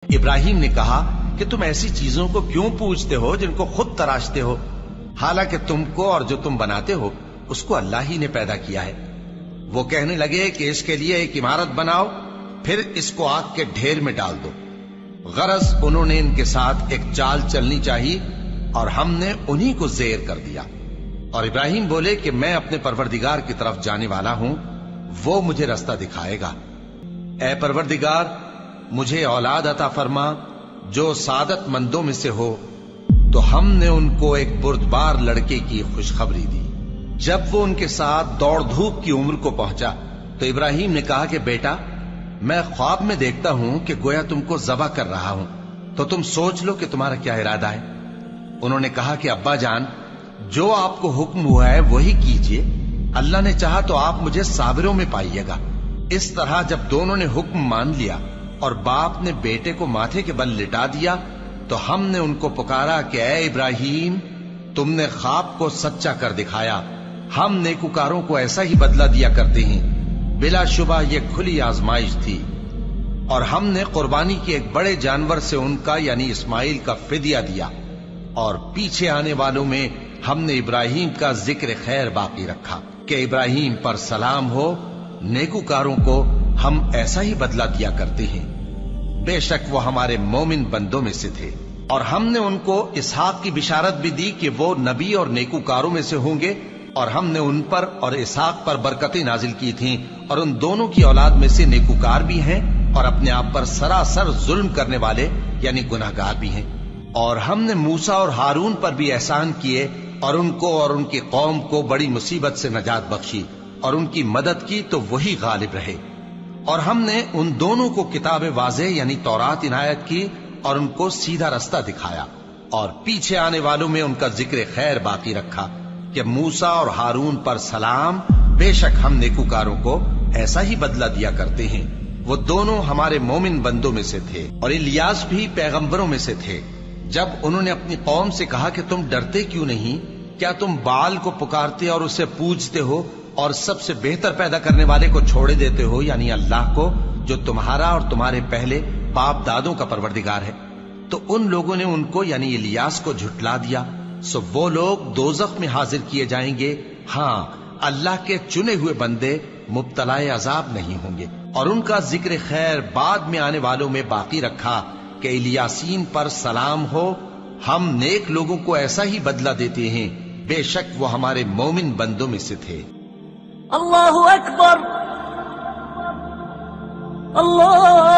ابراہیم نے کہا کہ تم ایسی چیزوں کو کیوں پوچھتے ہو جن کو خود تراشتے ہو، حالانکہ تم کو اور جو تم بناتے ہو اس کو اللہ ہی نے پیدا کیا ہے۔ وہ کہنے لگے کہ اس کے لیے ایک عمارت بناؤ، پھر اس کو آگ کے ڈھیر میں ڈال دو۔ غرض انہوں نے ان کے ساتھ ایک چال چلنی چاہی اور ہم نے انہی کو زیر کر دیا۔ اور ابراہیم بولے کہ میں اپنے پروردگار کی طرف جانے والا ہوں، وہ مجھے رستہ دکھائے گا۔ اے پروردگار، مجھے اولاد عطا فرما جو سعادت مندوں میں سے ہو۔ تو ہم نے ان کو ایک بردبار لڑکے کی خوشخبری دی۔ جب وہ ان کے ساتھ دوڑ دھوپ کی عمر کو پہنچا تو ابراہیم نے کہا کہ بیٹا، میں خواب میں دیکھتا ہوں کہ گویا تم کو ذبح کر رہا ہوں، تو تم سوچ لو کہ تمہارا کیا ارادہ ہے۔ انہوں نے کہا کہ ابا جان، جو آپ کو حکم ہوا ہے وہی کیجئے، اللہ نے چاہا تو آپ مجھے صابروں میں پائیے گا۔ اس طرح جب دونوں نے حکم مان لیا اور باپ نے بیٹے کو ماتھے کے بل لٹا دیا تو ہم نے ان کو پکارا کہ اے ابراہیم، تم نے خواب کو سچا کر دکھایا، ہم نیکوکاروں کو ایسا ہی بدلہ دیا کرتے ہیں۔ بلا شبہ یہ کھلی آزمائش تھی، اور ہم نے قربانی کے ایک بڑے جانور سے ان کا یعنی اسماعیل کا فدیہ دیا، اور پیچھے آنے والوں میں ہم نے ابراہیم کا ذکر خیر باقی رکھا کہ ابراہیم پر سلام ہو، نیکوکاروں کو ہم ایسا ہی بدلہ دیا کرتے ہیں۔ بے شک وہ ہمارے مومن بندوں میں سے تھے۔ اور ہم نے ان کو اسحاق کی بشارت بھی دی کہ وہ نبی اور نیکوکاروں میں سے ہوں گے، اور ہم نے ان پر اور اسحاق پر برکتیں نازل کی تھیں، اور ان دونوں کی اولاد میں سے نیکوکار بھی ہیں اور اپنے آپ پر سراسر ظلم کرنے والے یعنی گناہگار بھی ہیں۔ اور ہم نے موسیٰ اور ہارون پر بھی احسان کیے، اور ان کو اور ان کی قوم کو بڑی مصیبت سے نجات بخشی، اور ان کی مدد کی تو وہی غالب رہے۔ اور ہم نے ان دونوں کو کتاب واضح یعنی تورات عنایت کی اور ان کو سیدھا رستہ دکھایا، اور پیچھے آنے والوں میں ان کا ذکر خیر باقی رکھا کہ موسیٰ اور ہارون پر سلام، بے شک ہم نیکوکاروں کو ایسا ہی بدلہ دیا کرتے ہیں۔ وہ دونوں ہمارے مومن بندوں میں سے تھے، اور الیاس بھی پیغمبروں میں سے تھے۔ جب انہوں نے اپنی قوم سے کہا کہ تم ڈرتے کیوں نہیں؟ کیا تم بال کو پکارتے اور اسے پوجتے ہو اور سب سے بہتر پیدا کرنے والے کو چھوڑے دیتے ہو یعنی اللہ کو، جو تمہارا اور تمہارے پہلے باپ دادوں کا پروردگار ہے؟ تو ان لوگوں نے ان کو یعنی الیاس کو جھٹلا دیا، سو وہ لوگ دوزخ میں حاضر کیے جائیں گے۔ ہاں، اللہ کے چنے ہوئے بندے مبتلا عذاب نہیں ہوں گے۔ اور ان کا ذکر خیر بعد میں آنے والوں میں باقی رکھا کہ الیاسین پر سلام ہو، ہم نیک لوگوں کو ایسا ہی بدلہ دیتے ہیں، بے شک وہ ہمارے مومن بندوں میں سے تھے۔ اللہ اکبر، اللہ